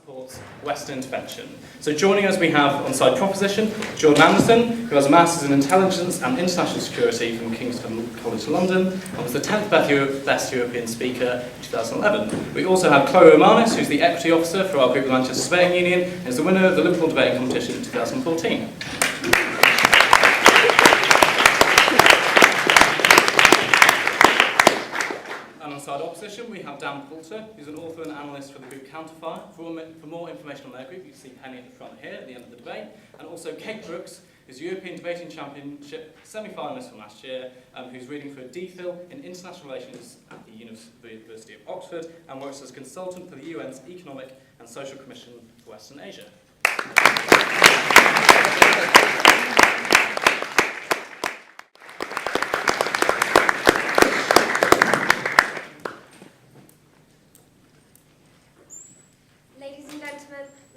supports Western intervention. So joining us we have on side proposition Jordan Anderson, who has a Masters in Intelligence and International Security from King's College London, and was the 10th best European speaker in 2011. We also have Chloe Romanis, who's the Equity Officer for our group of Manchester Surveying Union, and is the winner of the Liverpool Debating Competition in 2014. Side opposition, we have Dan Poulter, who's an author and analyst for the group Counterfire. For more information on their group, you can see Penny at the front here at the end of the debate. And also Kate Brooks, who's European Debating Championship semi-finalist from last year, who's reading for a DPhil in International Relations at the University of Oxford and works as a consultant for the UN's Economic and Social Commission for Western Asia.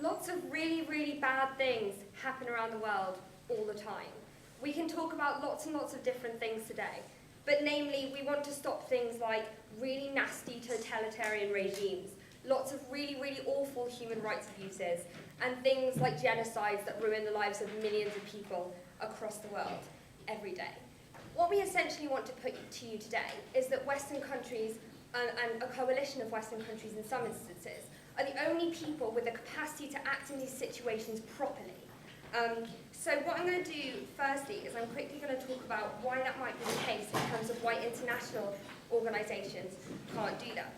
Lots of really bad things happen around the world all the time. We can talk about lots and lots of different things today, but namely we want to stop things like really nasty totalitarian regimes, lots of really awful human rights abuses, and things like genocides that ruin the lives of millions of people across the world every day. What we essentially want to put to you today is that Western countries, and a coalition of Western countries in some instances, are the only people with the capacity to act in these situations properly. So what I'm going to do firstly is I'm quickly going to talk about why that might be the case in terms of why international organisations can't do that.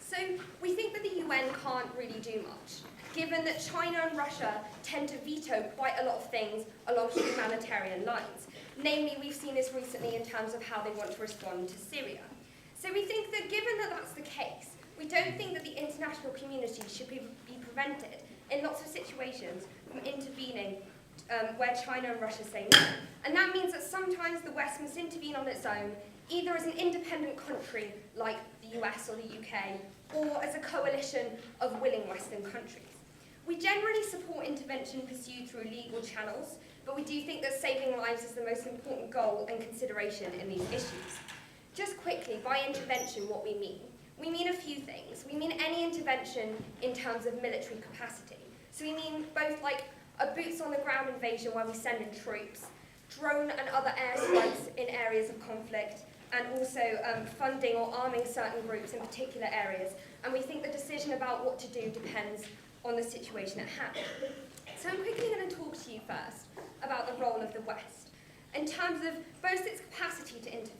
So we think that the UN can't really do much, given that China and Russia tend to veto quite a lot of things along humanitarian lines. Namely, we've seen this recently in terms of how they want to respond to Syria. So we think that given that that's the case, we don't think that the international community should be prevented in lots of situations from intervening where China and Russia say no. And that means that sometimes the West must intervene on its own, either as an independent country like the US or the UK, or as a coalition of willing Western countries. We generally support intervention pursued through legal channels, but we do think that saving lives is the most important goal and consideration in these issues. Just quickly, by intervention, what we mean. We mean a few things. We mean any intervention in terms of military capacity. So we mean both like a boots-on-the-ground invasion where we send in troops, drone and other airstrikes in areas of conflict, and also funding or arming certain groups in particular areas. And we think the decision about what to do depends on the situation at hand. So I'm quickly going to talk to you first about the role of the West, in terms of both its capacity to intervene,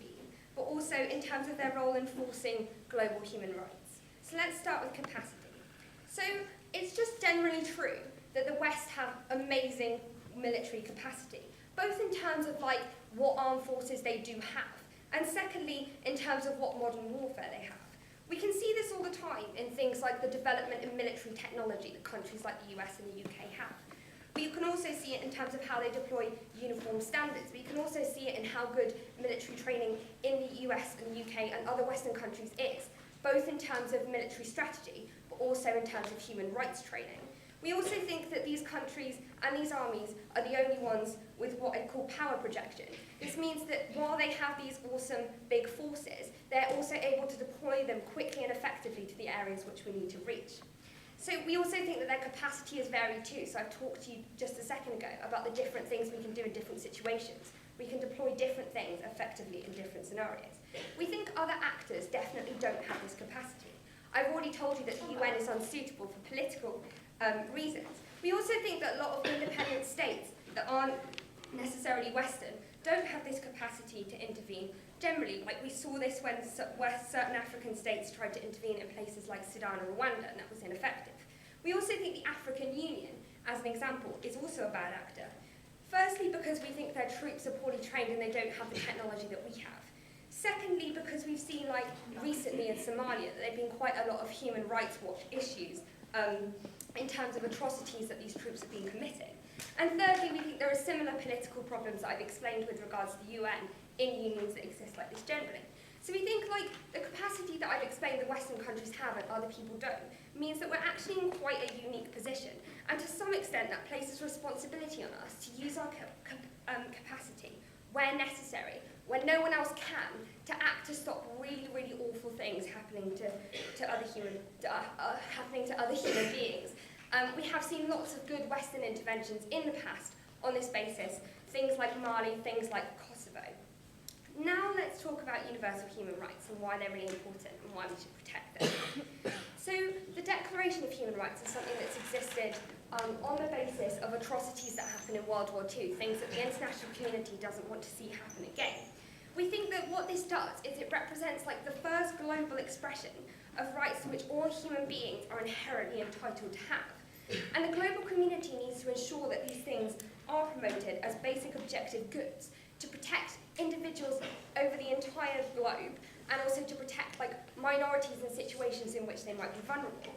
but also in terms of their role in enforcing global human rights. So let's start with capacity. So it's just generally true that the West have amazing military capacity, both in terms of like what armed forces they do have, and secondly, in terms of what modern warfare they have. We can see this all the time in things like the development in military technology that countries like the US and the UK have. But you can also see it in terms of how they deploy uniform standards. But you can also see it in how good military training in the US and the UK and other Western countries is, both in terms of military strategy, but also in terms of human rights training. We also think that these countries and these armies are the only ones with what I'd call power projection. This means that while they have these awesome big forces, they're also able to deploy them quickly and effectively to the areas which we need to reach. So we also think that their capacity is varied too. So I've talked to you just a second ago about the different things we can do in different situations. We can deploy different things effectively in different scenarios. We think other actors definitely don't have this capacity. I've already told you that the UN is unsuitable for political reasons. We also think that a lot of independent states that aren't necessarily Western don't have this capacity to intervene generally. Like we saw this when certain African states tried to intervene in places like Sudan and Rwanda, and that was ineffective. We also think the African Union, as an example, is also a bad actor. Firstly, because we think their troops are poorly trained and they don't have the technology that we have. Secondly, because we've seen, like recently in Somalia, that there have been quite a lot of human rights watch issues in terms of atrocities that these troops have been committing. And thirdly, we think there are similar political problems that I've explained with regards to the UN in unions that exist like this generally. So we think like the capacity that I've explained the Western countries have and other people don't means that we're actually in quite a unique position. And to some extent that places responsibility on us to use our capacity where necessary, when no one else can, to act to stop really awful things happening to other human beings. We have seen lots of good Western interventions in the past on this basis, things like Mali, things like Kosovo. Now let's talk about universal human rights and why they're really important and why we should protect them. So the Declaration of Human Rights is something that's existed on the basis of atrocities that happened in World War II, things that the international community doesn't want to see happen again. We think that what this does is it represents like the first global expression of rights which all human beings are inherently entitled to have. And the global community needs to ensure that these things are promoted as basic objective goods to protect individuals over the entire globe and also to protect like minorities in situations in which they might be vulnerable.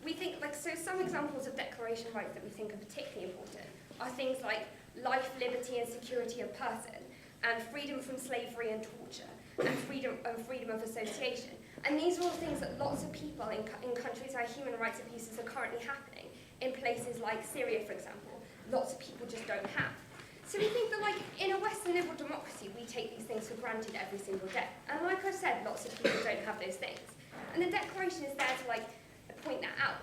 We think so some examples of declaration rights that we think are particularly important are things like life, liberty and security of person, and freedom from slavery and torture, and freedom of association. And these are all things that lots of people in countries where human rights abuses are currently happening, in places like Syria, for example, lots of people just don't have. So we think that in a Western liberal democracy, we take these things for granted every single day. And like I've said, lots of people don't have those things. And the declaration is there to point that out.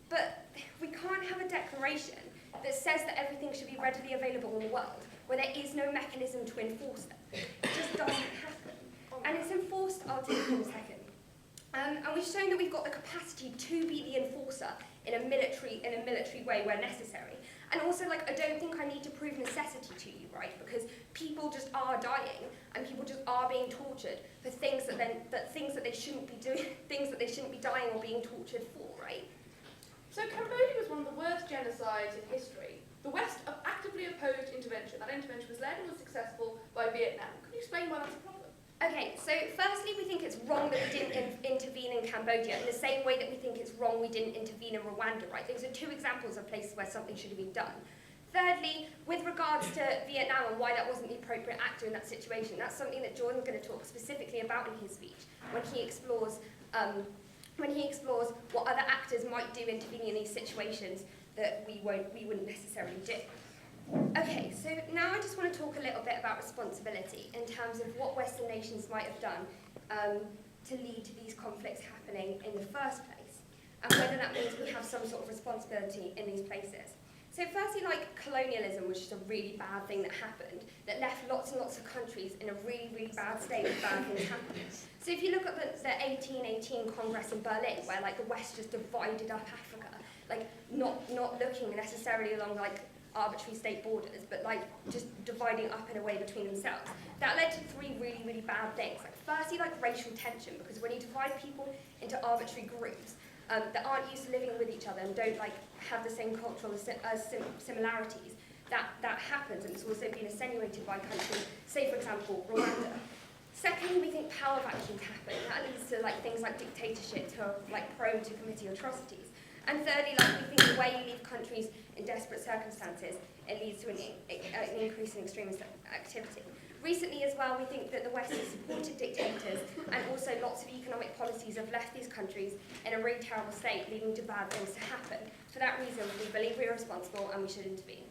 But we can't have a declaration that says that everything should be readily available in the world, where there is no mechanism to enforce them. It just doesn't happen. And it's enforced, I'll take it in a second. And we've shown that we've got the capacity to be the enforcer in a military way where necessary. And also, I don't think I need to prove necessity to you, right? Because people just are dying, and people just are being tortured for things that they shouldn't be doing, things that they shouldn't be dying or being tortured for, right? So Cambodia was one of the worst genocides in history. The West actively opposed intervention. That intervention was led and was successful by Vietnam. Can you explain why that's a problem? Okay, so firstly, we think it's wrong that we didn't intervene in Cambodia in the same way that we think it's wrong we didn't intervene in Rwanda, right? Those are two examples of places where something should have been done. Thirdly, with regards to Vietnam and why that wasn't the appropriate actor in that situation, that's something that Jordan's going to talk specifically about in his speech when he explores what other actors might do intervening in these situations that we wouldn't necessarily do. Okay, so now I just want to talk a little bit about responsibility in terms of what Western nations might have done to lead to these conflicts happening in the first place, and whether that means we have some sort of responsibility in these places. So firstly, colonialism was just a really bad thing that happened, that left lots and lots of countries in a really, really bad state with bad things happening. So if you look at the 1818 Congress in Berlin, where the West just divided up Africa, not looking necessarily along arbitrary state borders, but just dividing up in a way between themselves. That led to three really, really bad things. Firstly, racial tension, because when you divide people into arbitrary groups that aren't used to living with each other and don't have the same cultural similarities, that happens, and it's also been attenuated by countries, say for example, Rwanda. Secondly, we think power vacuums happen. That leads to things like dictatorships who are prone to committing atrocities. And thirdly, we think the way you leave countries in desperate circumstances, it leads to an increase in extremist activity. Recently as well, we think that the West has supported dictators, and also lots of economic policies have left these countries in a really terrible state, leading to bad things to happen. For that reason, we believe we are responsible and we should intervene.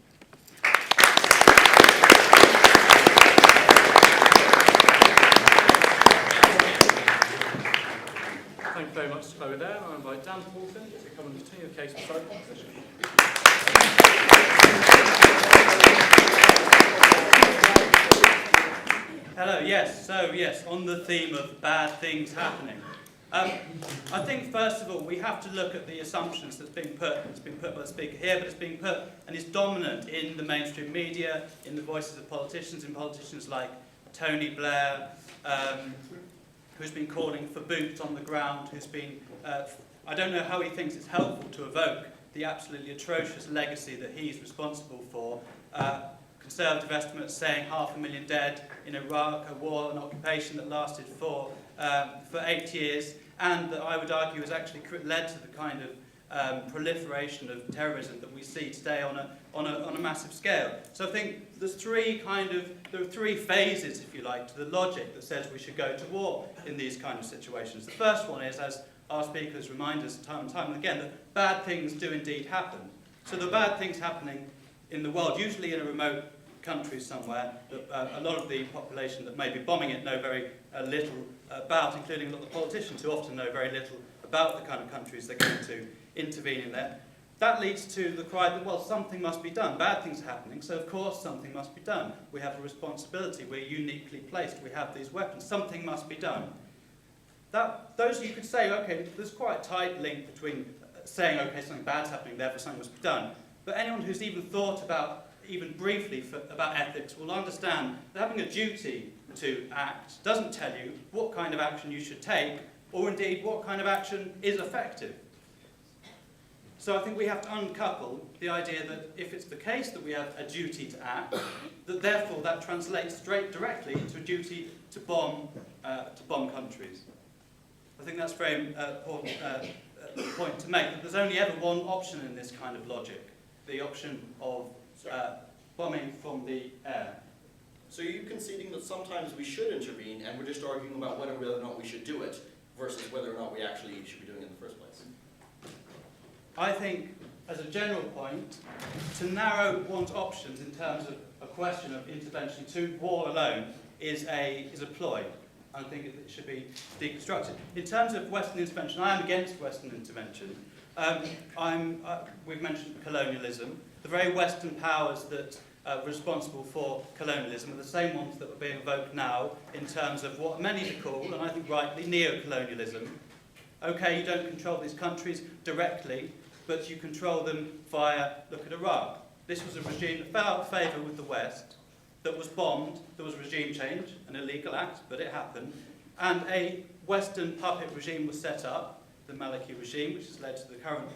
Thank you very much, Chloe there. I invite Dan Paulson to come and continue the case beside the opposition. Hello, yes, on the theme of bad things happening. I think, first of all, we have to look at the assumptions that's being put. It's been put by the speaker here, but it's being put and is dominant in the mainstream media, in the voices of politicians, in politicians like Tony Blair, who's been calling for boots on the ground, who's been, I don't know how he thinks it's helpful to evoke the absolutely atrocious legacy that he's responsible for. Conservative estimates saying 500,000 dead in Iraq, a war and occupation that lasted for 8 years, and that I would argue has actually led to the kind of proliferation of terrorism that we see today on a massive scale. So I think there are three phases, if you like, to the logic that says we should go to war in these kind of situations. The first one is, as our speakers remind us time and time again, that bad things do indeed happen. So the bad things happening in the world, usually in a remote country somewhere, that a lot of the population that may be bombing it know very little about, including a lot of the politicians who often know very little about the kind of countries they're going to intervene in there. that leads to the cry that, well, something must be done. Bad things are happening, so of course something must be done. We have a responsibility. We're uniquely placed. We have these weapons. Something must be done. Those you could say, okay, there's quite a tight link between saying, okay, something bad's happening, therefore something must be done. But anyone who's even thought about, even briefly, about ethics will understand that having a duty to act doesn't tell you what kind of action you should take, or indeed what kind of action is effective. So I think we have to uncouple the idea that if it's the case that we have a duty to act, that therefore that translates directly into a duty to bomb countries. I think that's a very important point to make, that there's only ever one option in this kind of logic, the option of bombing from the air. So are you conceding that sometimes we should intervene and we're just arguing about whether or not we should do it versus whether or not we actually should be doing it in the first place? I think, as a general point, to narrow one's options in terms of a question of intervention to war alone is a ploy. I think it should be deconstructed. In terms of Western intervention, I am against Western intervention. We've mentioned colonialism. The very Western powers that are responsible for colonialism are the same ones that are being evoked now in terms of what many call, and I think rightly, neo-colonialism. Okay, you don't control these countries directly, but you control them via, look at Iraq. This was a regime that fell out of favour with the West, that was bombed. There was regime change, an illegal act, but it happened. And a Western puppet regime was set up, the Maliki regime, which has led to the current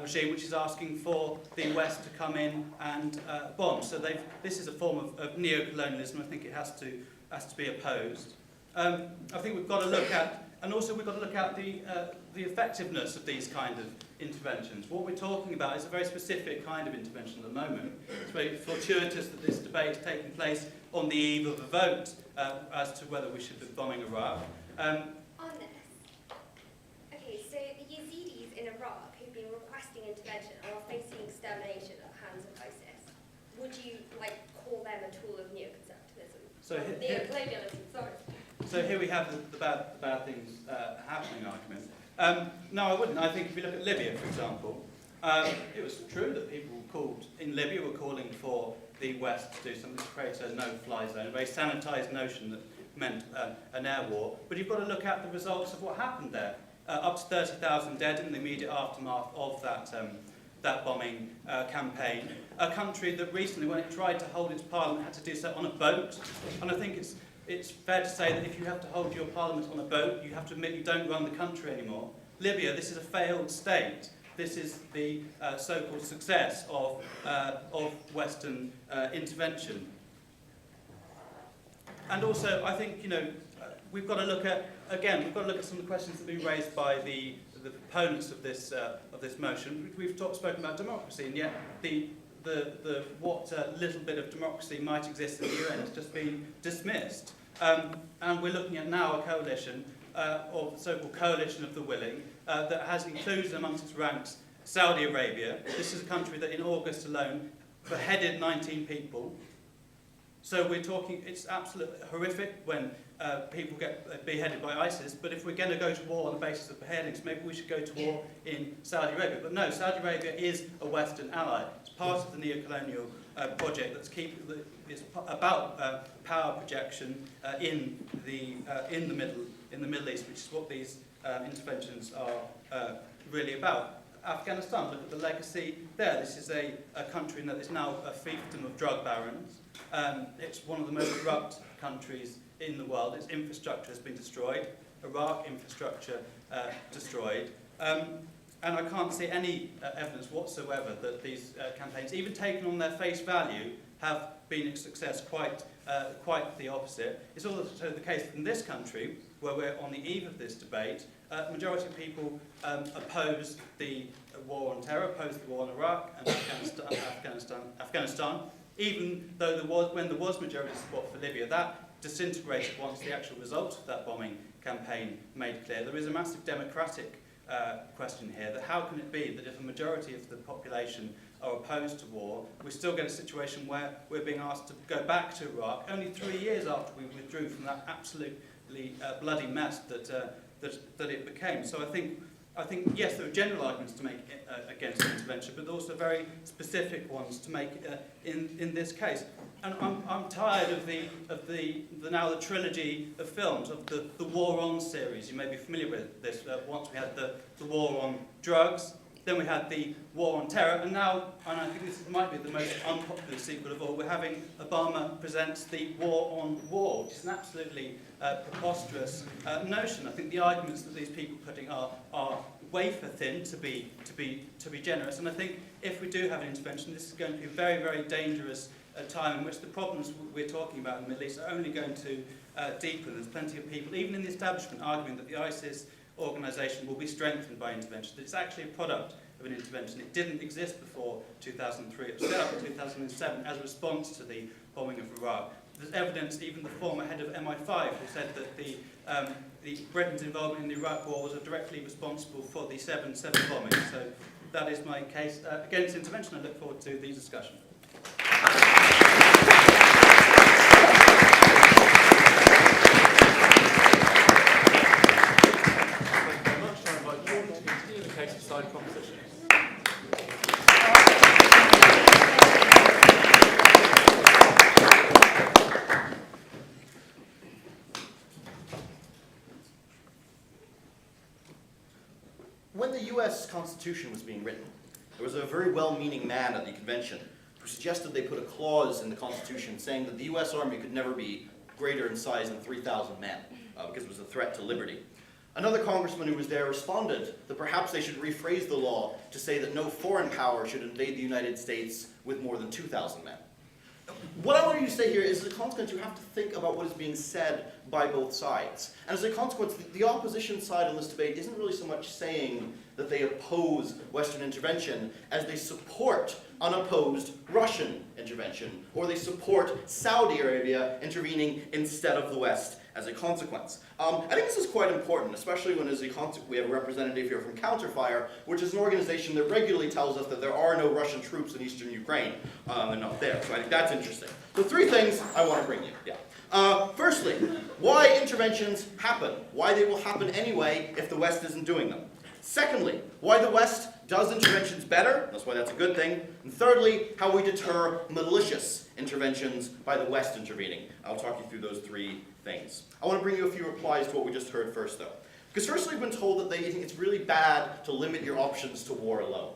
regime, which is asking for the West to come in and bomb. So this is a form of neo-colonialism. I think it has to be opposed. I think we've got to look at, and also we've got to look at the effectiveness of these kind of interventions. What we're talking about is a very specific kind of intervention at the moment. It's very fortuitous that this debate is taking place on the eve of a vote as to whether we should be bombing Iraq. On this, okay, so the Yazidis in Iraq who've been requesting intervention and are facing extermination at the hands of ISIS, would you call them a tool of neoconservatism? So Neocolonialism, sorry. So here we have the bad things happening argument. No, I wouldn't. I think if you look at Libya, for example, it was true that people in Libya were calling for the West to do something to create a no-fly zone, a very sanitised notion that meant an air war. But you've got to look at the results of what happened there. Up to 30,000 dead in the immediate aftermath of that bombing campaign. A country that recently, when it tried to hold its parliament, had to do so on a boat. And I think it's fair to say that if you have to hold your parliament on a boat, you have to admit you don't run the country anymore. Libya, this is a failed state. This is the so-called success of Western intervention. And also, I think, we've got to look at some of the questions that have been raised by the proponents of this motion. We've spoken about democracy, and yet what little bit of democracy might exist in the UN has just been dismissed. And we're looking at now a coalition, or the so-called coalition of the willing, that has included amongst its ranks Saudi Arabia. This is a country that in August alone beheaded 19 people. So we're talking, it's absolutely horrific when people get beheaded by ISIS, but if we're going to go to war on the basis of beheadings, maybe we should go to war in Saudi Arabia. But no, Saudi Arabia is a Western ally. It's part of the neo-colonial project it's about power projection in the Middle East, which is what these interventions are really about. Afghanistan, look at the legacy there. This is a country that is now a fiefdom of drug barons. It's one of the most corrupt countries in the world. Its infrastructure has been destroyed. Iraq infrastructure destroyed. And I can't see any evidence whatsoever that these campaigns, even taken on their face value, have been a success. Quite the opposite. It's also the case in this country, where we're on the eve of this debate, the majority of people oppose the war on terror, oppose the war in Iraq and Afghanistan, even though when there was majority support for Libya, that disintegrated once the actual results of that bombing campaign made clear. There is a massive democratic question here, that how can it be that if a majority of the population are opposed to war, we still get a situation where we're being asked to go back to Iraq only 3 years after we withdrew from that absolutely bloody mess that it became. So I think I think, yes, there are general arguments to make against intervention, but also very specific ones to make in this case. And I'm tired of the trilogy of films, of the War On series. You may be familiar with this. Once we had the war on drugs, then we had the war on terror, and now, and I think this might be the most unpopular sequel of all, we're having Obama presents the war on war, which is an absolutely preposterous notion. I think the arguments that these people are putting are wafer thin, to be generous, and I think if we do have an intervention, this is going to be a very, very dangerous time in which the problems we're talking about in the Middle East are only going to deepen. There's plenty of people, even in the establishment, arguing that the ISIS organisation will be strengthened by intervention. It's actually a product of an intervention. It didn't exist before 2003. It was set up in 2007 as a response to the bombing of Iraq. There's evidence, even the former head of MI5, who said that the Britain's involvement in the Iraq war was directly responsible for the 7/7 bombing. So that is my case against intervention. I look forward to the discussion. Side proposition. When the US Constitution was being written, there was a very well-meaning man at the convention who suggested they put a clause in the Constitution saying that the US Army could never be greater in size than 3,000 men because it was a threat to liberty. Another congressman who was there responded that perhaps they should rephrase the law to say that no foreign power should invade the United States with more than 2,000 men. What I want you to say here is, as a consequence, you have to think about what is being said by both sides. And as a consequence, the opposition side on this debate isn't really so much saying that they oppose Western intervention as they support unopposed Russian intervention, or they support Saudi Arabia intervening instead of the West as a consequence. I think this is quite important, especially when we have a representative here from Counterfire, which is an organization that regularly tells us that there are no Russian troops in eastern Ukraine. They're not there, so I think that's interesting. So 3 things I want to bring you. Firstly, why interventions happen, why they will happen anyway if the West isn't doing them. Secondly, why the West does interventions better, that's why that's a good thing. And thirdly, how we deter malicious interventions by the West intervening. I'll talk you through those 3 things. I want to bring you a few replies to what we just heard first, though. Because first we've been told that they think it's really bad to limit your options to war alone.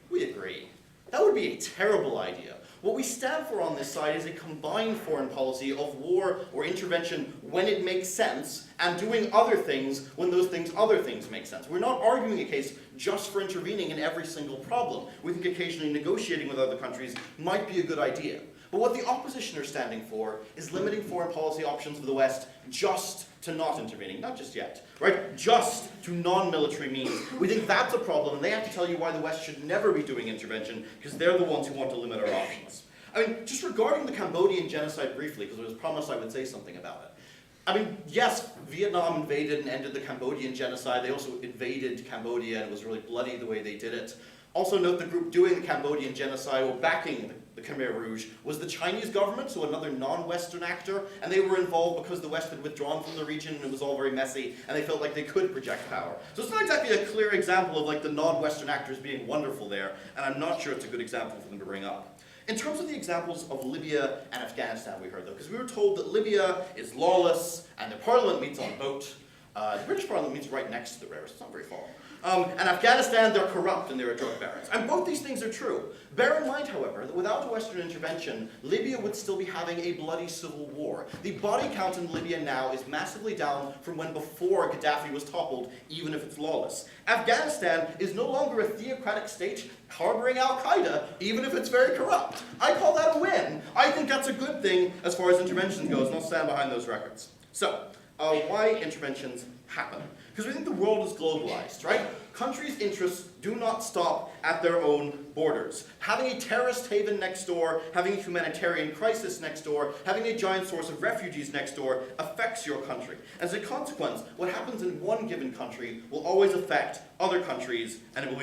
We agree. That would be a terrible idea. What we stand for on this side is a combined foreign policy of war or intervention when it makes sense, and doing other things when those other things make sense. We're not arguing a case just for intervening in every single problem. We think occasionally negotiating with other countries might be a good idea. But what the opposition are standing for is limiting foreign policy options of the West just to not intervening, not just yet, right? Just to non-military means. We think that's a problem, and they have to tell you why the West should never be doing intervention, because they're the ones who want to limit our options. I mean, just regarding the Cambodian genocide briefly, because it was promised I would say something about it. I mean, yes, Vietnam invaded and ended the Cambodian genocide. They also invaded Cambodia, and it was really bloody the way they did it. Also note the group doing the Cambodian genocide, or backing the Khmer Rouge, was the Chinese government, so another non-Western actor, and they were involved because the West had withdrawn from the region and it was all very messy, and they felt like they could project power. So it's not exactly a clear example of like the non-Western actors being wonderful there, and I'm not sure it's a good example for them to bring up. In terms of the examples of Libya and Afghanistan we heard though, because we were told that Libya is lawless, and the parliament meets on a boat. The British Parliament meets right next to the rarest, it's not very far. And Afghanistan, they're corrupt and they're drug barons. And both these things are true. Bear in mind, however, that without a Western intervention, Libya would still be having a bloody civil war. The body count in Libya now is massively down from when before Gaddafi was toppled, even if it's lawless. Afghanistan is no longer a theocratic state harboring Al-Qaeda, even if it's very corrupt. I call that a win. I think that's a good thing as far as intervention goes, and I'll stand behind those records. So, why interventions happen? Because we think the world is globalized, right? Countries' interests do not stop at their own borders. Having a terrorist haven next door, having a humanitarian crisis next door, having a giant source of refugees next door affects your country. As a consequence, what happens in one given country will always affect other countries, and it will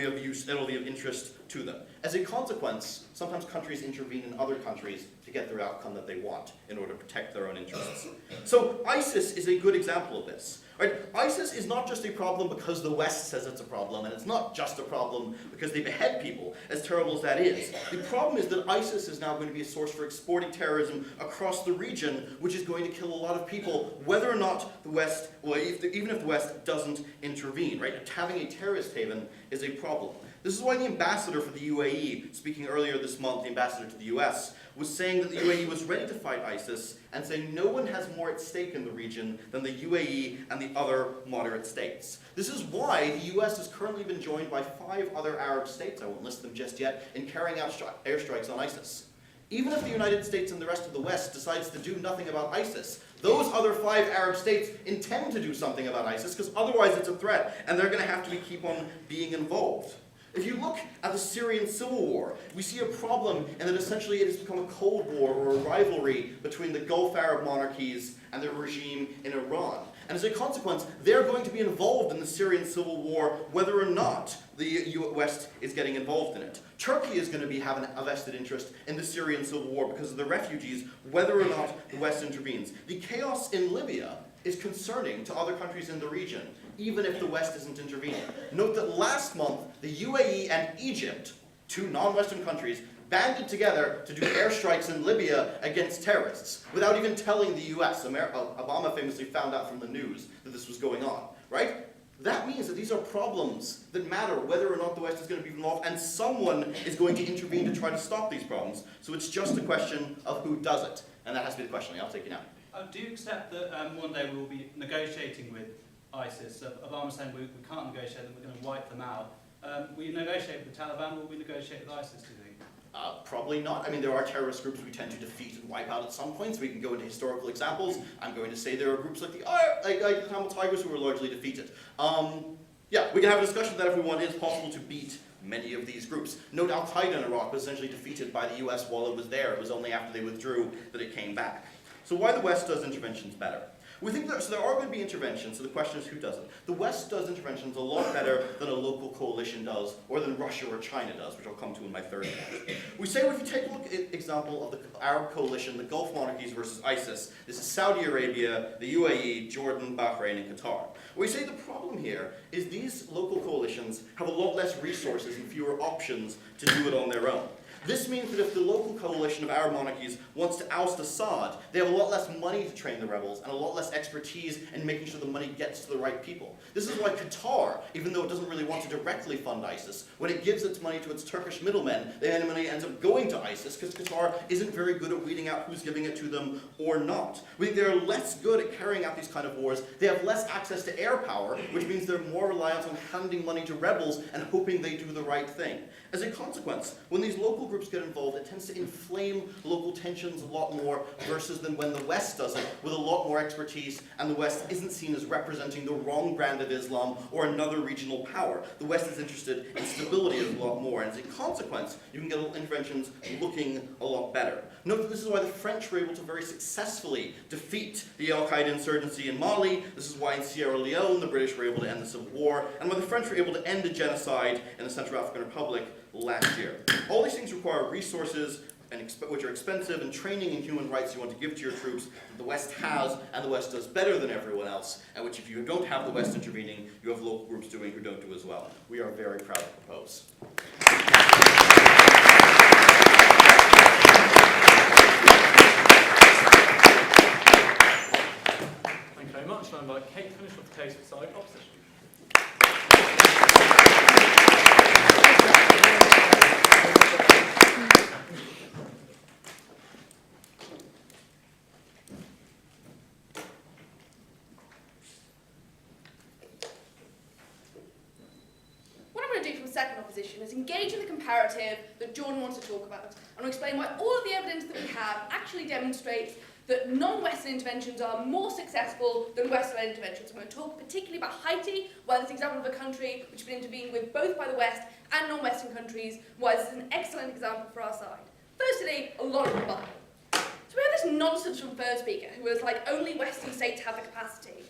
be of interest to them. As a consequence, sometimes countries intervene in other countries to get their outcome that they want in order to protect their own interests. So ISIS is a good example of this. Right? ISIS is not just a problem because the West says it's a problem, and it's not just a problem because they behead people, as terrible as that is. The problem is that ISIS is now going to be a source for exporting terrorism across the region, which is going to kill a lot of people, whether or not the West, well, even if the West doesn't intervene. Right? Having a terrorist haven is a problem. This is why the ambassador for the UAE, speaking earlier this month, the ambassador to the US, was saying that the UAE was ready to fight ISIS, and saying no one has more at stake in the region than the UAE and the other moderate states. This is why the US has currently been joined by 5 other Arab states, I won't list them just yet, in carrying out airstrikes on ISIS. Even if the United States and the rest of the West decides to do nothing about ISIS, those other 5 Arab states intend to do something about ISIS, because otherwise it's a threat, and they're going to have to keep on being involved. If you look at the Syrian civil war, we see a problem in that essentially it has become a Cold War or a rivalry between the Gulf Arab monarchies and the regime in Iran. And as a consequence, they're going to be involved in the Syrian civil war whether or not the West is getting involved in it. Turkey is going to have a vested interest in the Syrian civil war because of the refugees, whether or not the West intervenes. The chaos in Libya is concerning to other countries in the region, even if the West isn't intervening. Note that last month, the UAE and Egypt, 2 non-Western countries, banded together to do airstrikes in Libya against terrorists, without even telling the US. Obama famously found out from the news that this was going on, right? That means that these are problems that matter whether or not the West is going to be involved, and someone is going to intervene to try to stop these problems. So it's just a question of who does it. And that has to be the question. I'll take you now. Do you accept that one day we will be negotiating with ISIS? Obama saying we can't negotiate them, we're going to wipe them out. Will you negotiate with the Taliban, or will we negotiate with ISIS, do you think? Probably not. I mean, there are terrorist groups we tend to defeat and wipe out at some points. We can go into historical examples. I'm going to say there are groups like the Tamil Tigers who were largely defeated. Yeah, we can have a discussion that if we want, it is possible to beat many of these groups. Note Al-Qaeda in Iraq was essentially defeated by the US while it was there. It was only after they withdrew that it came back. So why the West does interventions better? We think that, so there are going to be interventions, so the question is who does it. The West does interventions a lot better than a local coalition does, or than Russia or China does, which I'll come to in my third point. We say, if you take a look at example of the Arab coalition, the Gulf monarchies versus ISIS, this is Saudi Arabia, the UAE, Jordan, Bahrain, and Qatar. We say the problem here is these local coalitions have a lot less resources and fewer options to do it on their own. This means that if the local coalition of Arab monarchies wants to oust Assad, they have a lot less money to train the rebels and a lot less expertise in making sure the money gets to the right people. This is why Qatar, even though it doesn't really want to directly fund ISIS, when it gives its money to its Turkish middlemen, the money ends up going to ISIS because Qatar isn't very good at weeding out who's giving it to them or not. We think they're less good at carrying out these kind of wars. They have less access to air power, which means they're more reliant on handing money to rebels and hoping they do the right thing. As a consequence, when these local groups get involved, it tends to inflame local tensions a lot more versus than when the West does it with a lot more expertise, and the West isn't seen as representing the wrong brand of Islam or another regional power. The West is interested in stability a lot more, and as a consequence, you can get interventions looking a lot better. Note that this is why the French were able to very successfully defeat the Al-Qaeda insurgency in Mali. This is why in Sierra Leone the British were able to end the civil war, and why the French were able to end a genocide in the Central African Republic last year. All these things require resources which are expensive, and training and human rights you want to give to your troops that the West has, and the West does better than everyone else, and which if you don't have the West intervening, you have local groups doing who don't do as well. We are very proud to propose. Thank you very much. I invite Kate to finish off the case for side opposition. Second opposition is engage in the comparative that John wants to talk about, and explain why all of the evidence that we have actually demonstrates that non-Western interventions are more successful than Western interventions. I'm going to talk particularly about Haiti, why this example of a country which has been intervened with both by the West and non-Western countries, why this is an excellent example for our side. Firstly, a lot of rebuttal. So we have this nonsense from first speaker, who was like, only Western states have the capacity.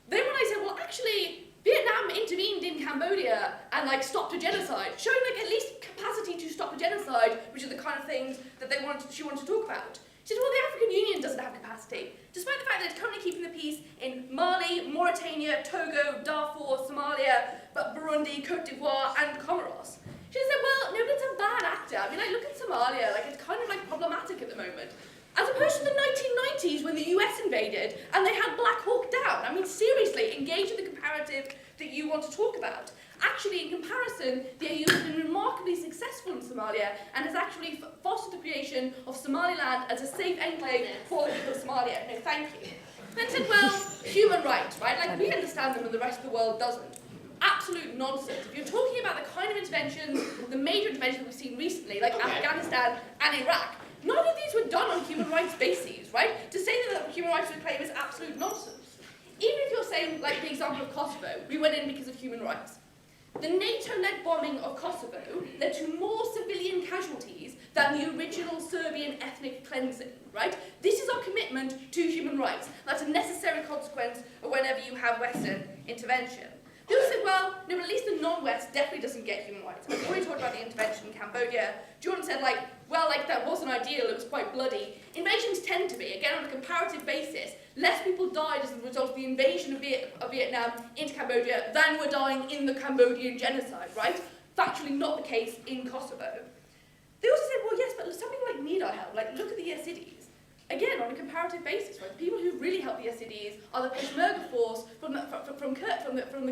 Then when I said, well, actually, Vietnam intervened in Cambodia and like stopped a genocide, showing like at least capacity to stop a genocide, which are the kind of things that she wanted to talk about. She said, well, the African Union doesn't have capacity, despite the fact that it's currently keeping the peace in Mali, Mauritania, Togo, Darfur, Somalia, but Burundi, Cote d'Ivoire, and Comoros. She said, well, no, but it's a bad actor. I mean, like, look at Somalia, like, it's kind of like problematic at the moment. As opposed to the 1990s when the US invaded and they had Black Hawk Down. I mean, seriously, engage in the comparative that you want to talk about. Actually, in comparison, the AU has been remarkably successful in Somalia and has actually fostered the creation of Somaliland as a safe enclave for the people of Somalia. No, thank you. Then said, well, human rights, right? Like, we understand them and the rest of the world doesn't. Absolute nonsense. If you're talking about the kind of interventions, the major interventions we've seen recently, like Afghanistan and Iraq, none of these were done on human rights bases, right? To say that the human rights we claim is absolute nonsense. Even if you're saying, like the example of Kosovo, we went in because of human rights. The NATO-led bombing of Kosovo led to more civilian casualties than the original Serbian ethnic cleansing, right? This is our commitment to human rights. That's a necessary consequence of whenever you have Western intervention. They also said, well, no, but at least the non-West definitely doesn't get human rights. I've already talked about the intervention in Cambodia. Jordan said, like, well, like, that wasn't ideal, it was quite bloody. Invasions tend to be, again, on a comparative basis, less people died as a result of the invasion of Vietnam into Cambodia than were dying in the Cambodian genocide, right? Factually not the case in Kosovo. They also said, well, yes, but something like need our help. Like, look at the Yazidis. Again, on a comparative basis, right? The people who really help the Yazidis are the Peshmerga force from the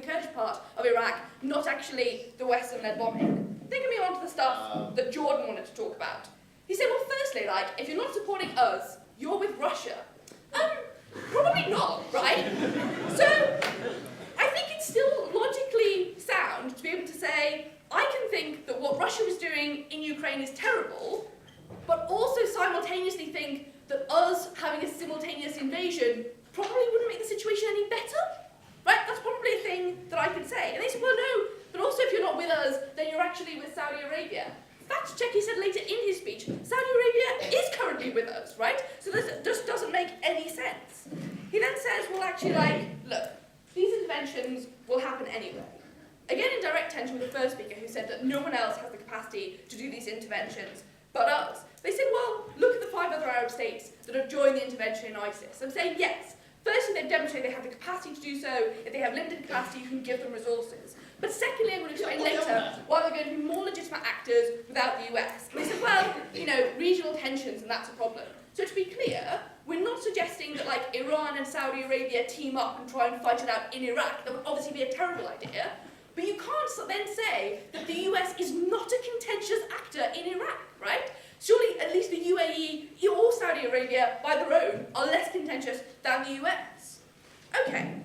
Kurdish part of Iraq, not actually the Western-led bombing. Then can we on to the stuff that Jordan wanted to talk about. He said, well, firstly, like, if you're not supporting us, you're with Russia. Probably not, right? So, I think it's still logically sound to be able to say, I can think that what Russia is doing in Ukraine is terrible, but also simultaneously think that us having a simultaneous invasion probably wouldn't make the situation any better, right? That's probably a thing that I could say. And they said, well, no, but also if you're not with us, then you're actually with Saudi Arabia. Fact check, he said later in his speech, Saudi Arabia is currently with us, right? So this just doesn't make any sense. He then says, well, actually, like, look, these interventions will happen anyway. Again, in direct tension with the first speaker who said that no one else has the capacity to do these interventions but us. They said, well, look at the 5 other Arab states that have joined the intervention in ISIS. I'm saying, yes, firstly, they've demonstrated they have the capacity to do so. If they have limited capacity, you can give them resources. But secondly, I'm going to explain later why they're going to be more legitimate actors without the US. And they said, well, you know, regional tensions, and that's a problem. So to be clear, we're not suggesting that, like, Iran and Saudi Arabia team up and try and fight it out in Iraq. That would obviously be a terrible idea. But you can't then say that the US is not a contentious actor in Iraq, right? Surely at least the UAE or Saudi Arabia, by their own, are less contentious than the US. Okay,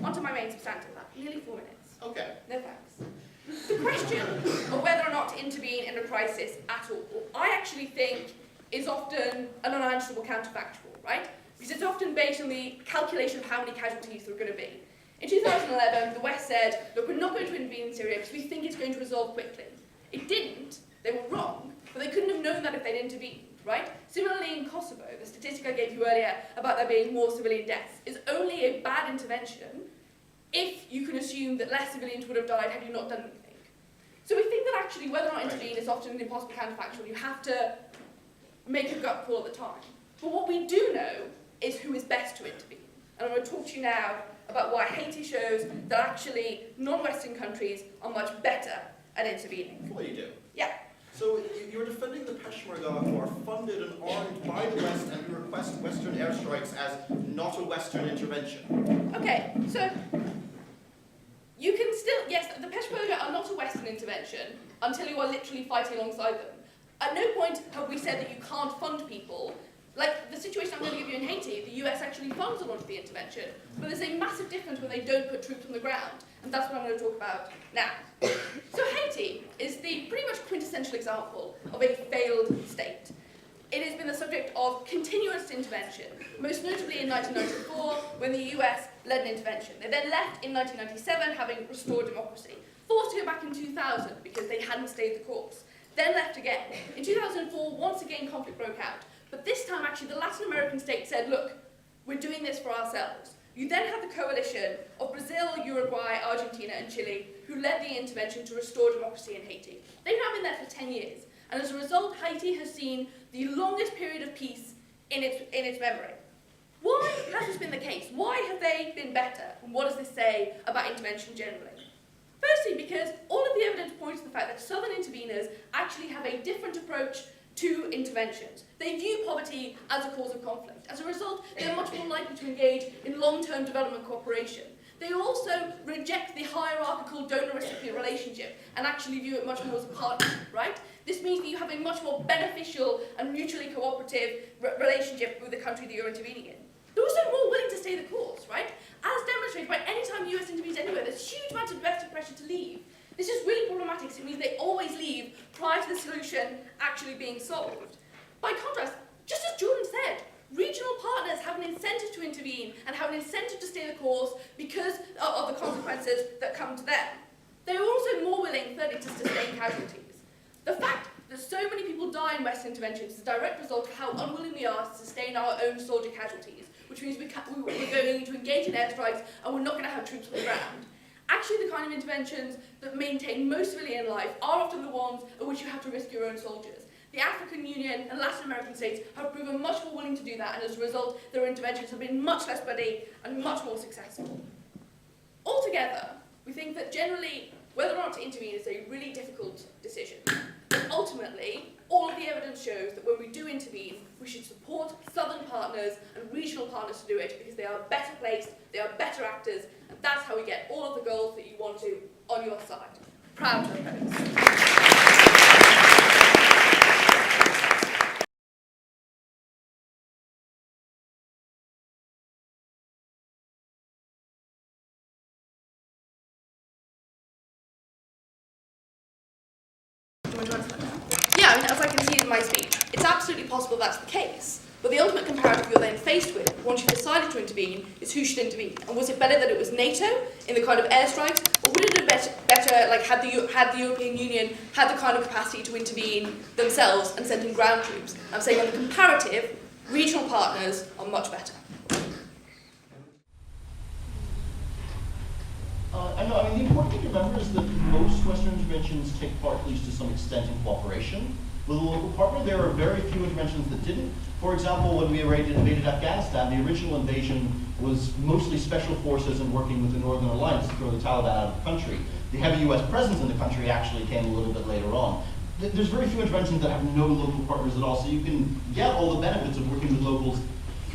on to my main substantive. Nearly 4 minutes. Okay. No thanks. The question of whether or not to intervene in a crisis at all, I actually think is often an unanswerable counterfactual, right? Because it's often based on the calculation of how many casualties there are going to be. In 2011, the West said, look, we're not going to intervene in Syria because we think it's going to resolve quickly. It didn't. They were wrong. But they couldn't have known that if they'd intervened, right? Similarly in Kosovo, the statistic I gave you earlier about there being more civilian deaths is only a bad intervention if you can assume that less civilians would have died had you not done anything. So we think that actually whether or not intervene is often an impossible counterfactual. You have to make a gut call at the time. But what we do know is who is best to intervene. And I'm going to talk to you now about why Haiti shows that actually non-Western countries are much better at intervening. Well, you do. Yeah. So you're defending the Peshmerga who are funded and armed by the West and who request Western airstrikes as not a Western intervention. Okay, so you can still, yes, the Peshmerga are not a Western intervention until you are literally fighting alongside them. At no point have we said that you can't fund people. Like the situation I'm going to give you in Haiti, the US actually funds a lot of the intervention, but there's a massive difference when they don't put troops on the ground, and that's what I'm going to talk about now. So Haiti is the pretty much quintessential example of a failed state. it has been the subject of continuous intervention, most notably in 1994 when the US led an intervention. They then left in 1997 having restored democracy, forced to go back in 2000 because they hadn't stayed the course, then left again. In 2004, once again conflict broke out, but this time actually the Latin American states said, look, we're doing this for ourselves. You then have the coalition of Brazil, Uruguay, Argentina and Chile who led the intervention to restore democracy in Haiti. They've now been there for 10 years. And as a result, Haiti has seen the longest period of peace in its memory. Why has this been the case? Why have they been better? And what does this say about intervention generally? Firstly, because all of the evidence points to the fact that southern interveners actually have a different approach to interventions. They view poverty as a cause of conflict. As a result, they're much more likely to engage in long-term development cooperation. They also reject the hierarchical donor-recipient relationship and actually view it much more as a partnership, right? This means that you have a much more beneficial and mutually cooperative relationship with the country that you're intervening in. They're also more willing to stay the course, right? As demonstrated by any time the US intervenes anywhere, there's huge amounts of investor pressure to leave. This is really problematic, because it means they always leave prior to the solution actually being solved. By contrast, just as Jordan said, regional partners have an incentive to intervene and have an incentive to stay the course because of the consequences that come to them. They are also more willing, thirdly, to sustain casualties. The fact that so many people die in Western interventions is a direct result of how unwilling we are to sustain our own soldier casualties, which means we're going to engage in airstrikes and we're not going to have troops on the ground. Actually, the kind of interventions that maintain most civilian life are often the ones at which you have to risk your own soldiers. The African Union and Latin American states have proven much more willing to do that, and as a result, their interventions have been much less bloody and much more successful. Altogether, we think that generally, whether or not to intervene is a really difficult decision. But ultimately, all of the evidence shows that when we do intervene, we should support southern partners and regional partners to do it because they are better placed, they are better actors, and that's how we get all of the goals that you want to on your side. Proud to oppose. Yeah, I mean, as I can see in my speech, it's absolutely possible that's the case. But the ultimate comparative you're then faced with, once you've decided to intervene, is who should intervene. And was it better that it was NATO in the kind of airstrikes, or would it have been better like had the European Union had the kind of capacity to intervene themselves and sent in ground troops? I'm saying on the comparative, regional partners are much better. I mean, the important thing to remember is that most Western interventions take part, at least to some extent, in cooperation with a local partner. There are very few interventions that didn't. For example, when we invaded Afghanistan, the original invasion was mostly special forces and working with the Northern Alliance to throw the Taliban out of the country. The heavy US presence in the country actually came a little bit later on. There's very few interventions that have no local partners at all, so you can get all the benefits of working with locals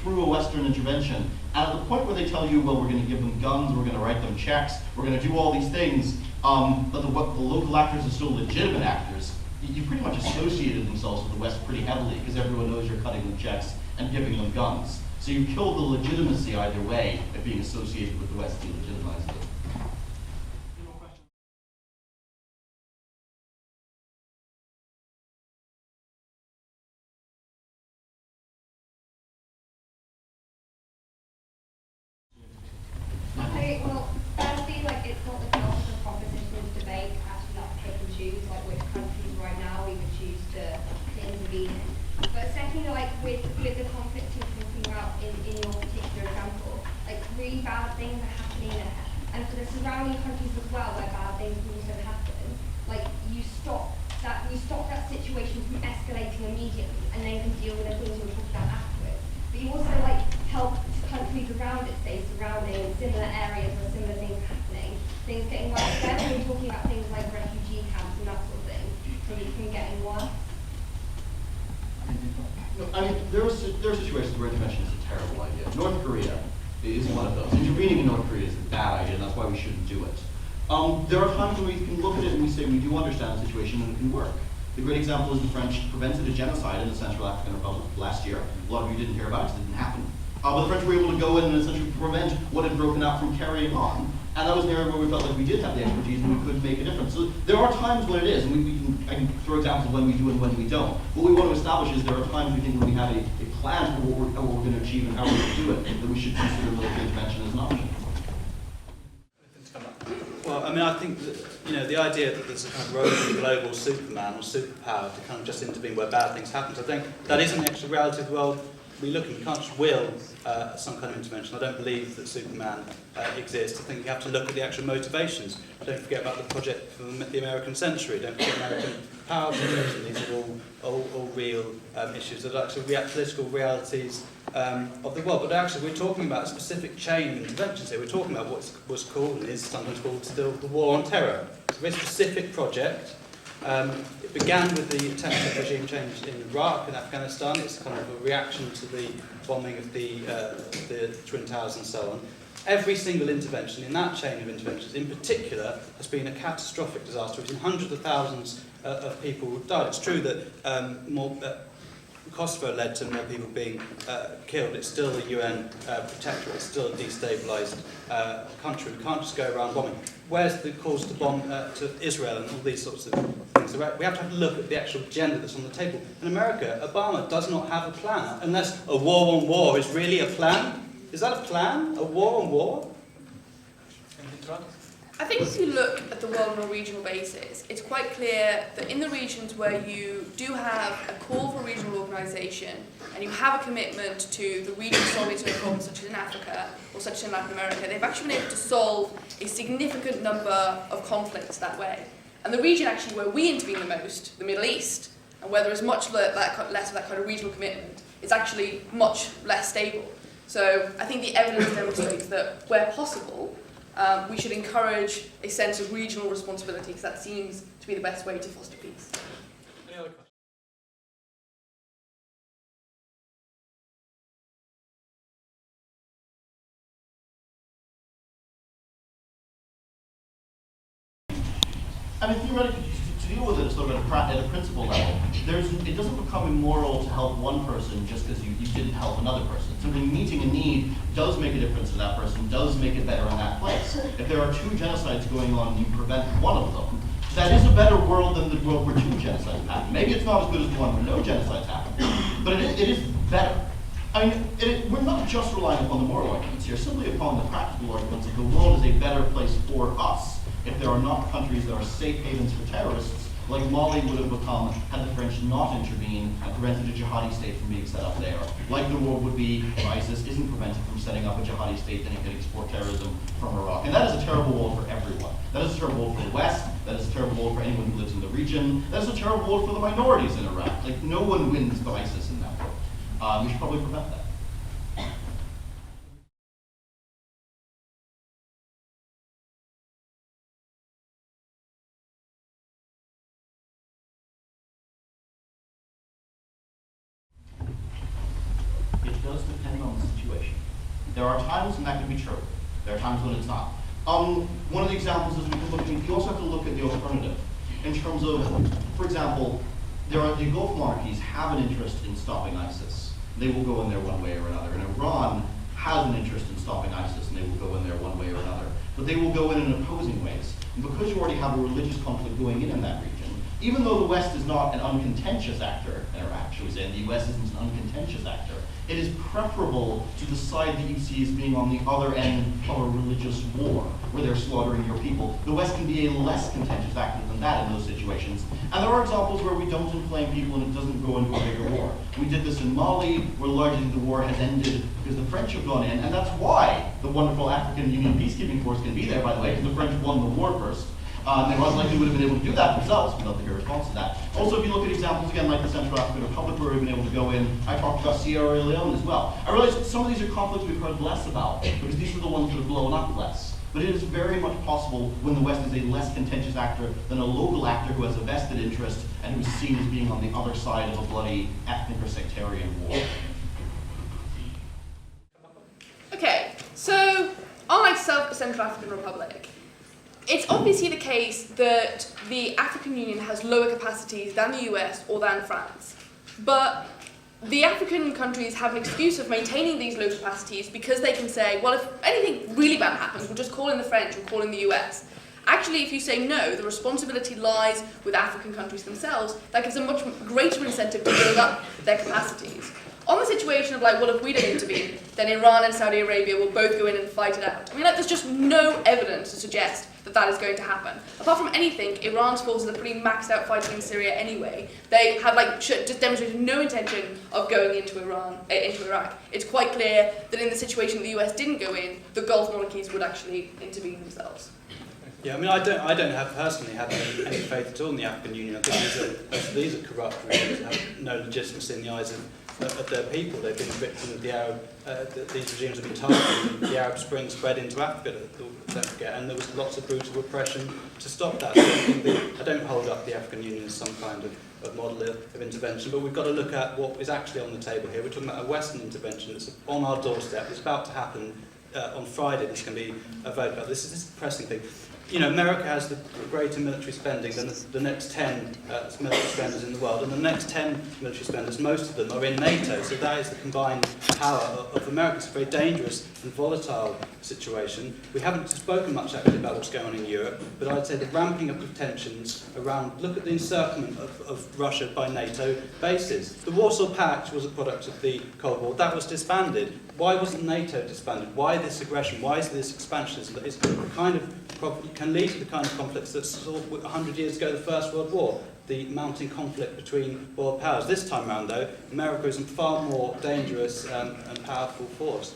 through a Western intervention. And at the point where they tell you, well, we're going to give them guns, we're going to write them checks, we're going to do all these things, but the local actors are still legitimate actors, you pretty much associated themselves with the West pretty heavily because everyone knows you're cutting them checks and giving them guns. So you kill the legitimacy either way by being associated with the West, delegitimizing it. Okay, well, firstly, like, it's not the job of the propositions debate to actually like pick and choose like which countries right now we would choose to intervene in. But secondly, like with the conflict you're talking about in your particular example, like really bad things are happening there. And for the surrounding countries as well, where bad things also happen, like you stop that situation from escalating immediately and then can deal with the things you're talking about afterwards. But you also like help countries around it, say surrounding similar areas where similar things are happening, things getting worse. Then when we're talking about things like refugee camps and that sort of thing, maybe from getting worse. I mean, there are situations where intervention is a terrible idea. North Korea is one of those. Intervening in North Korea is a bad idea, and that's why we shouldn't do it. There are times when we can look at it and we say we do understand the situation and it can work. The great example is the French prevented a genocide in the Central African Republic last year. A lot of you didn't hear about it because it didn't happen. But the French were able to go in and essentially prevent what had broken out from carrying on. And that was an area where we felt like we did have the expertise and we could make a difference. So there are times when it is, and I can throw examples of when we do and when we don't. What we want to establish is there are times we think when we have a plan for what we're going to achieve and how we're going to do it, that we should consider military intervention as an option. Well, I mean, I think that, the idea that there's a kind of roving global superman or superpower to kind of just intervene where bad things happen, I think that is an actual reality of the world we look at. You can't just will some kind of intervention. I don't believe that Superman exists. I think you have to look at the actual motivations. Don't forget about the project for the American century. Don't forget American power projection. These are all real issues that are actually political realities of the world. But actually, we're talking about a specific chain of interventions here. We're talking about what was called, and is sometimes called still, the War on Terror. It's a very specific project. It began with the attempted regime change in Iraq and Afghanistan. It's kind of a reaction to the bombing of the Twin Towers and so on. Every single intervention in that chain of interventions, in particular, has been a catastrophic disaster. We've seen hundreds of thousands of people who've died. It's true that Kosovo led to more people being killed. It's still a UN protectorate. It's still a destabilised country. We can't just go around bombing. Where's the cause to bomb to Israel and all these sorts of things? So we have to look at the actual agenda that's on the table. In America, Obama does not have a plan, unless a war on war is really a plan. Is that a plan? A war on war? I think if you look at the world on a regional basis, it's quite clear that in the regions where you do have a call for regional organisation and you have a commitment to the region solving certain problems, such as in Africa or such as in Latin America, they've actually been able to solve a significant number of conflicts that way. And the region actually where we intervene the most, the Middle East, and where there is much less of that kind of regional commitment, is actually much less stable. So I think the evidence demonstrates that where possible, we should encourage a sense of regional responsibility, because that seems to be the best way to foster peace. Any other questions? I mean, theoretically, to deal with it sort of at a principle level, it doesn't become immoral to help one person just because you didn't help another person. Simply meeting a need does make a difference to that person, does make it better in that place. If there are 2 genocides going on and you prevent one of them, that is a better world than the world where 2 genocides happen. Maybe it's not as good as the one where no genocides happen, but it is better. I mean, we're not just relying upon the moral arguments here, simply upon the practical arguments of the world is a better place for us if there are not countries that are safe havens for terrorists, like Mali would have become had the French not intervened and prevented a jihadi state from being set up there. Like the world would be if ISIS isn't prevented from setting up a jihadi state, then it could export terrorism from Iraq. And that is a terrible world for everyone. That is a terrible world for the West. That is a terrible world for anyone who lives in the region. That is a terrible world for the minorities in Iraq. Like, no one wins by ISIS in that world. We should probably prevent that. It does depend on the situation. There are times when that can be true. There are times when it's not. One of the examples is you also have to look at the alternative in terms of, for example, the Gulf monarchies have an interest in stopping ISIS. They will go in there one way or another. And Iran has an interest in stopping ISIS, and they will go in there one way or another. But they will go in opposing ways. And because you already have a religious conflict going in that region, even though the West is not an uncontentious actor in Iraq, shall we say, and the US isn't an uncontentious actor, it is preferable to the side that you see as being on the other end of a religious war, where they're slaughtering your people. The West can be a less contentious actor than that in those situations. And there are examples where we don't inflame people and it doesn't go into a bigger war. We did this in Mali, where largely the war has ended because the French have gone in, and that's why the wonderful African Union peacekeeping force can be there, by the way, because the French won the war first. They most likely would have been able to do that themselves without the response to that. Also, if you look at examples again like the Central African Republic where we've been able to go in, I talked about Sierra Leone as well. I realize some of these are conflicts we've heard less about because these are the ones that have blown up less. But it is very much possible when the West is a less contentious actor than a local actor who has a vested interest and who's seen as being on the other side of a bloody ethnic or sectarian war. Okay, so unlike Central African Republic, it's obviously the case that the African Union has lower capacities than the US or than France. But the African countries have an excuse of maintaining these low capacities because they can say, well, if anything really bad happens, we'll just call in the French or call in the US. Actually, if you say no, the responsibility lies with African countries themselves. That gives them much greater incentive to build up their capacities. On the situation of like, well, if we don't intervene, then Iran and Saudi Arabia will both go in and fight it out. I mean, like, there's just no evidence to suggest that that is going to happen. Apart from anything, Iran's forces are pretty maxed out fighting in Syria anyway. They have just demonstrated no intention of going into Iraq. It's quite clear that in the situation the US didn't go in, the Gulf monarchies would actually intervene themselves. Yeah, I mean, I don't personally have any faith at all in the African Union. I think these are corrupt regimes that have no legitimacy in the eyes of their people. They've been a victim of the Arab. These regimes have been targeted. The Arab Spring spread into Africa, don't forget, and there was lots of brutal repression to stop that. So I don't hold up the African Union as some kind of model of intervention, but we've got to look at what is actually on the table here. We're talking about a Western intervention that's on our doorstep. It's about to happen on Friday. There's going to be a vote about this. This is a pressing thing. You know, America has the greater military spending than the next 10 military spenders in the world, and the next 10 military spenders, most of them are in NATO, so that is the combined power of America. It's a very dangerous and volatile situation. We haven't spoken much actually about what's going on in Europe, but I'd say the ramping up of tensions around, look at the encirclement of Russia by NATO bases. The Warsaw Pact was a product of the Cold War. That was disbanded. Why wasn't NATO disbanded? Why this aggression? Why is this expansionism that is the kind of can lead to the kind of conflicts that saw 100 years ago the First World War, the mounting conflict between world powers. This time around, though, America is a far more dangerous and powerful force.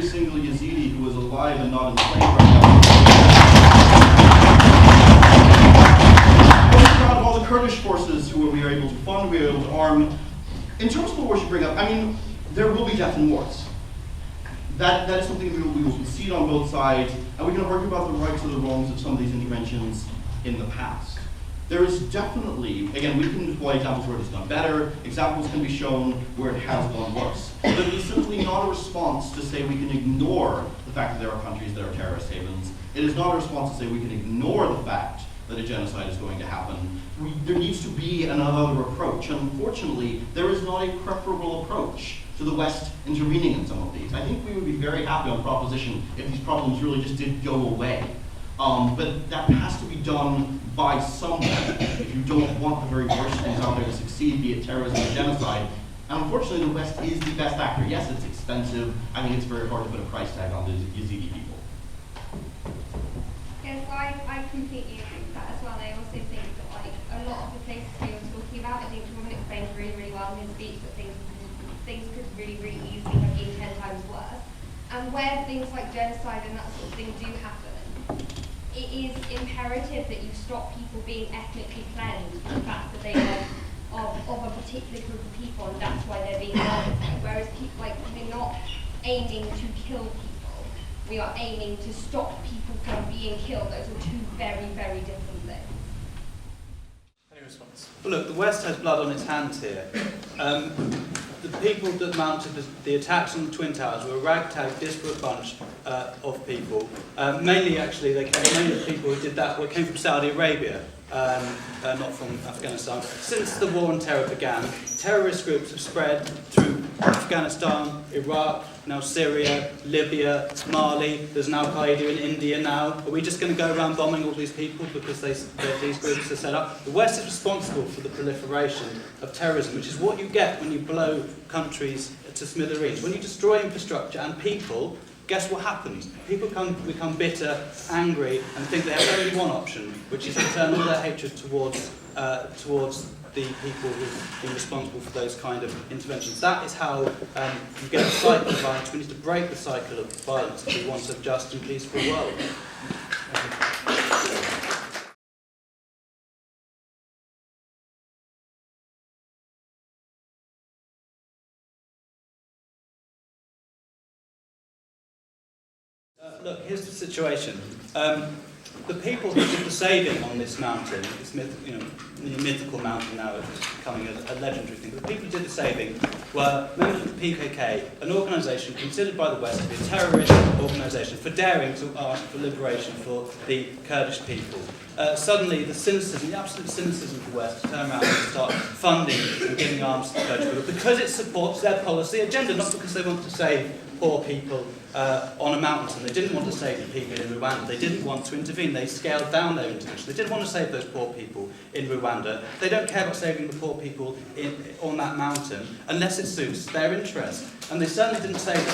Single Yazidi who is alive and not enslaved right now. I'm proud of all the Kurdish forces who we are able to fund, we are able to arm. In terms of the wars you bring up, I mean, there will be death in wars. That is something we will concede on both sides, and we can argue about the rights or the wrongs of some of these interventions in the past. There is definitely, again, we can deploy examples where it has gone better, examples can be shown where it has gone worse. But it is simply not a response to say we can ignore the fact that there are countries that are terrorist havens. It is not a response to say we can ignore the fact that a genocide is going to happen. There needs to be another approach. Unfortunately, there is not a preferable approach to the West intervening in some of these. I think we would be very happy on proposition if these problems really just did go away. But that has to be done by someone if you don't want the very worst things out there to succeed, be it terrorism or genocide. And unfortunately, the West is the best actor. Yes, it's expensive. I think it's very hard to put a price tag on the Yazidi people. Yes, I completely agree with that as well. I also think that like a lot of the places we were talking about, I think Roman explained really, really well in his speech that things could really, really easily have been 10 times worse. And where things like genocide and that sort of thing do happen, it is imperative that you stop people being ethnically cleansed from the fact that they are of a particular group of people, and that's why they're being targeted. Whereas people, like, we're not aiming to kill people, we are aiming to stop people from being killed. Those are two very, very different things. Any response? Well, look, the West has blood on its hands here. The people that mounted the attacks on the Twin Towers were a ragtag, disparate bunch of people. Mainly the people who did that came from Saudi Arabia, not from Afghanistan. Since the war on terror began, terrorist groups have spread through Afghanistan, Iraq, now Syria, Libya, Mali. There's an Al-Qaeda in India now. Are we just going to go around bombing all these people because these groups are set up? The West is responsible for the proliferation of terrorism, which is what you get when you blow countries to smithereens. When you destroy infrastructure and people, guess what happens? People become bitter, angry, and think they have only one option, which is to turn all their hatred towards the people who've been responsible for those kind of interventions. That is how you get a cycle of violence. We need to break the cycle of violence if we want a just and peaceful world. Look, here's the situation. the people who did the saving on this mountain, this mythical mountain now, which is becoming a legendary thing, but the people who did the saving were members of the PKK, an organisation considered by the West to be a terrorist organisation for daring to ask for liberation for the Kurdish people. Suddenly, the cynicism, the absolute cynicism of the West, turn around and start funding and giving arms to the Kurdish people because it supports their policy agenda, not because they want to save poor people on a mountain. They didn't want to save the people in Rwanda. They didn't want to intervene. They scaled down their intervention. They didn't want to save those poor people in Rwanda. They don't care about saving the poor people on that mountain unless it suits their interest. And they certainly didn't save the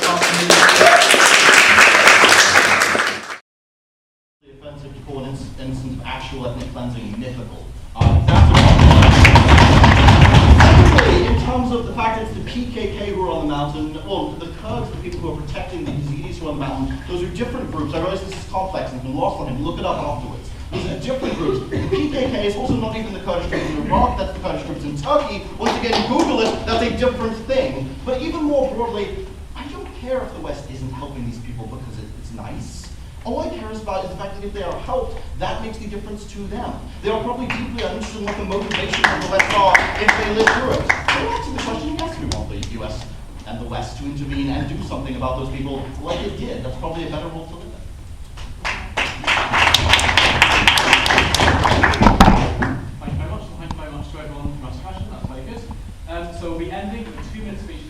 The offensive to call an instance of actual ethnic cleansing mythical. In terms of the fact that it's the PKK who are on the mountain, well, the Kurds, the people who are protecting the Yazidis who are on the mountain, those are different groups. I realize this is complex and it's been lost on him. Look it up afterwards. Those are different groups. The PKK is also not even the Kurdish troops in Iraq, that's the Kurdish troops in Turkey. Once again, Google it, that's a different thing. But even more broadly, I don't care if the West isn't helping these people because it's nice. All I care about is the fact that if they are helped, that makes the difference to them. They are probably deeply uninterested in what the motivations of the West are if they live through it. So answer the question, yes, we want the US and the West to intervene and do something about those people like it did. That's probably a better role to live in. Thank you very much. Thank you very much to everyone who asked a question. That's very good. So we'll be ending with 2-minute speeches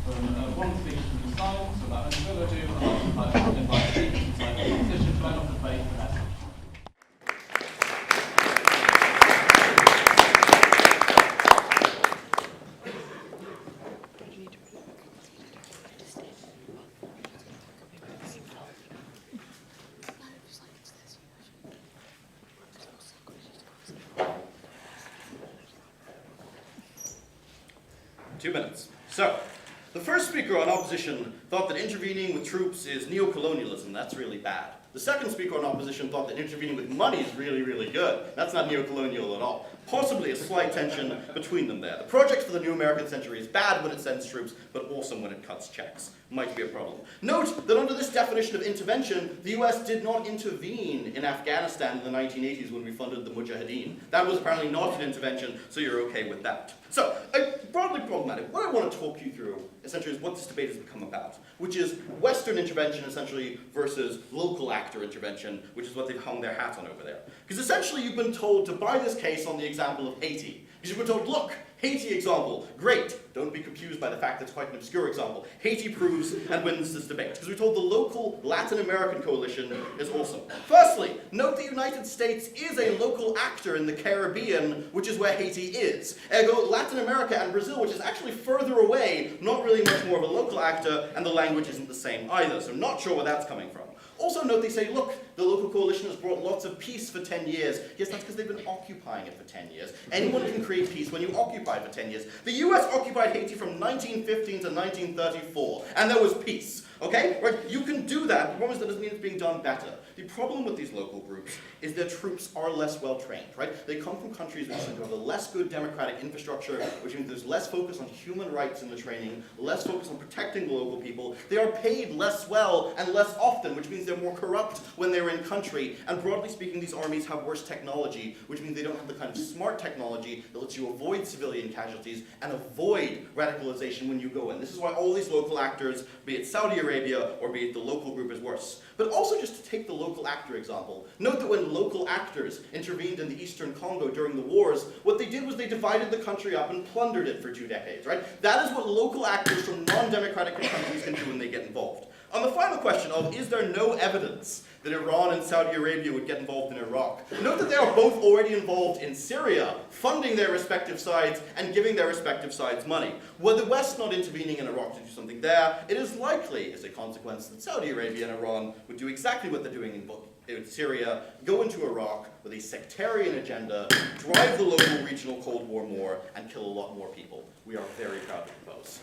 from one speech from the side. So without any further ado, I'd like to invite the speakers inside the competition to end off the debate for their speech. So, the first speaker on opposition thought that intervening with troops is neocolonialism. That's really bad. The second speaker on opposition thought that intervening with money is really, really good. That's not neocolonial at all. Possibly a slight tension between them there. The project for the new American century is bad when it sends troops, but awesome when it cuts checks. Might be a problem. Note that under this definition of intervention, the US did not intervene in Afghanistan in the 1980s when we funded the Mujahideen. That was apparently not an intervention, so you're okay with that. So, broadly problematic. What I want to talk you through, essentially, is what this debate has become about, which is Western intervention, essentially, versus local actor intervention, which is what they've hung their hat on over there. Because essentially, you've been told to buy this case on the example of Haiti. Because you've been told, look, Haiti example, great. Don't be confused by the fact that it's quite an obscure example. Haiti proves and wins this debate. Because we're told the local Latin American coalition is awesome. Firstly, note the United States is a local actor in the Caribbean, which is where Haiti is. Ergo, Latin America and Brazil, which is actually further away, not really much more of a local actor, and the language isn't the same either. So not sure where that's coming from. Also note they say, look, the local coalition has brought lots of peace for 10 years. Yes, that's because they've been occupying it for 10 years. Anyone can create peace when you occupy it for 10 years. The US occupied Haiti from 1915 to 1934, and there was peace. Okay? Right? You can do that. The problem is that doesn't mean it's being done better. The problem with these local groups is their troops are less well trained, right? They come from countries which have a less good democratic infrastructure, which means there's less focus on human rights in the training, less focus on protecting the local people. They are paid less well and less often, which means they're more corrupt when they're in country. And broadly speaking, these armies have worse technology, which means they don't have the kind of smart technology that lets you avoid civilian casualties and avoid radicalization when you go in. This is why all these local actors, be it Saudi Arabia or be it the local group, is worse. But also just to take the local actor example, note that when local actors intervened in the Eastern Congo during the wars, what they did was they divided the country up and plundered it for 2 decades, right? That is what local actors from non-democratic countries can do when they get involved. On the final question of, is there no evidence that Iran and Saudi Arabia would get involved in Iraq? Note that they are both already involved in Syria, funding their respective sides and giving their respective sides money. Were the West not intervening in Iraq to do something there, it is likely, as a consequence, that Saudi Arabia and Iran would do exactly what they're doing in Syria, go into Iraq with a sectarian agenda, drive the local regional Cold War more, and kill a lot more people. We are very proud to propose.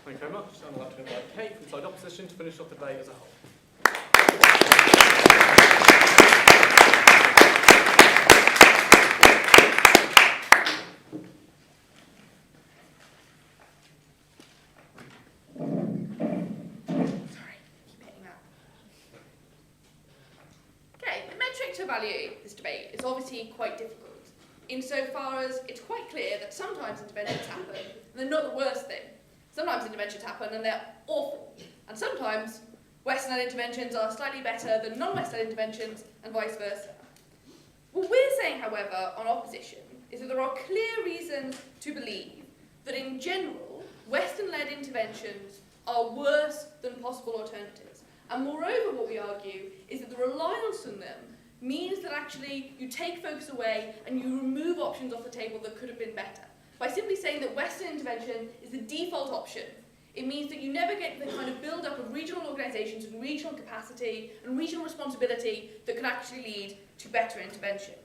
Thank you very much. I'd like to invite Kate from side opposition to finish off the debate as a whole. to evaluate this debate is obviously quite difficult, insofar as it's quite clear that sometimes interventions happen and they're not the worst thing. Sometimes interventions happen and they're awful, and sometimes Western-led interventions are slightly better than non-Western interventions, and vice versa. What we're saying, however, on opposition, is that there are clear reasons to believe that in general, Western-led interventions are worse than possible alternatives. And moreover, what we argue is that the reliance on them means that actually you take focus away and you remove options off the table that could have been better. By simply saying that Western intervention is the default option, it means that you never get the kind of build-up of regional organisations and regional capacity and regional responsibility that can actually lead to better interventions.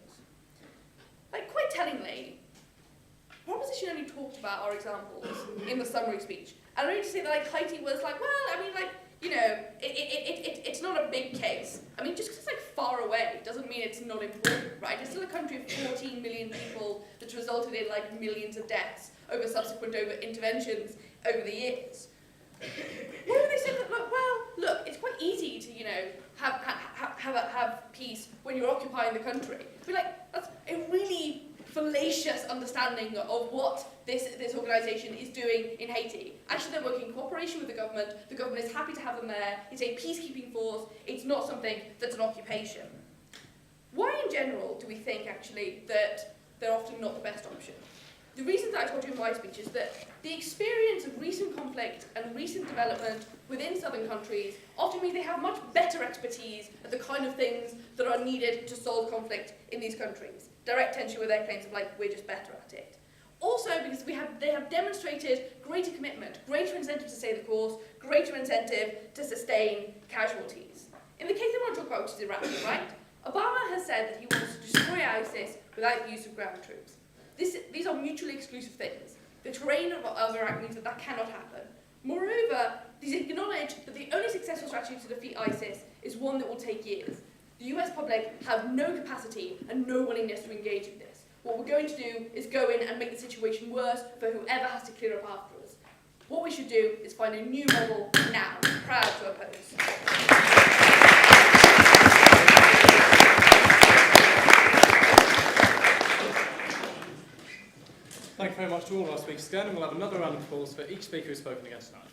Like, quite tellingly, proposition only talked about our examples in the summary speech. And I need to say that like Haiti was like, well, I mean, like, you know, it's not a big case. I mean, just because it's like far away doesn't mean it's not important, right? It's still a country of 14 million people that's resulted in like millions of deaths over subsequent interventions over the years. Why would they say that? Look, it's quite easy to, you know, have peace when you're occupying the country. But like, that's a really fallacious understanding of what this organisation is doing in Haiti. Actually, they're working in cooperation with the government is happy to have them there, it's a peacekeeping force, it's not something that's an occupation. Why in general do we think actually that they're often not the best option? The reason that I told you in my speech is that the experience of recent conflict and recent development within southern countries often means they have much better expertise at the kind of things that are needed to solve conflict in these countries. Direct tension with their claims of like, we're just better at it. Also because they have demonstrated greater commitment, greater incentive to stay the course, greater incentive to sustain casualties. In the case I want to talk about, which is Iraq, right? Obama has said that he wants to destroy ISIS without the use of ground troops. These are mutually exclusive things. The terrain of Iraq means that that cannot happen. Moreover, these acknowledge that the only successful strategy to defeat ISIS is one that will take years. The US public have no capacity and no willingness to engage in this. What we're going to do is go in and make the situation worse for whoever has to clear up after us. What we should do is find a new model now. Proud to oppose. Thank you very much to all of our speakers again, and we'll have another round of applause for each speaker who's spoken again tonight.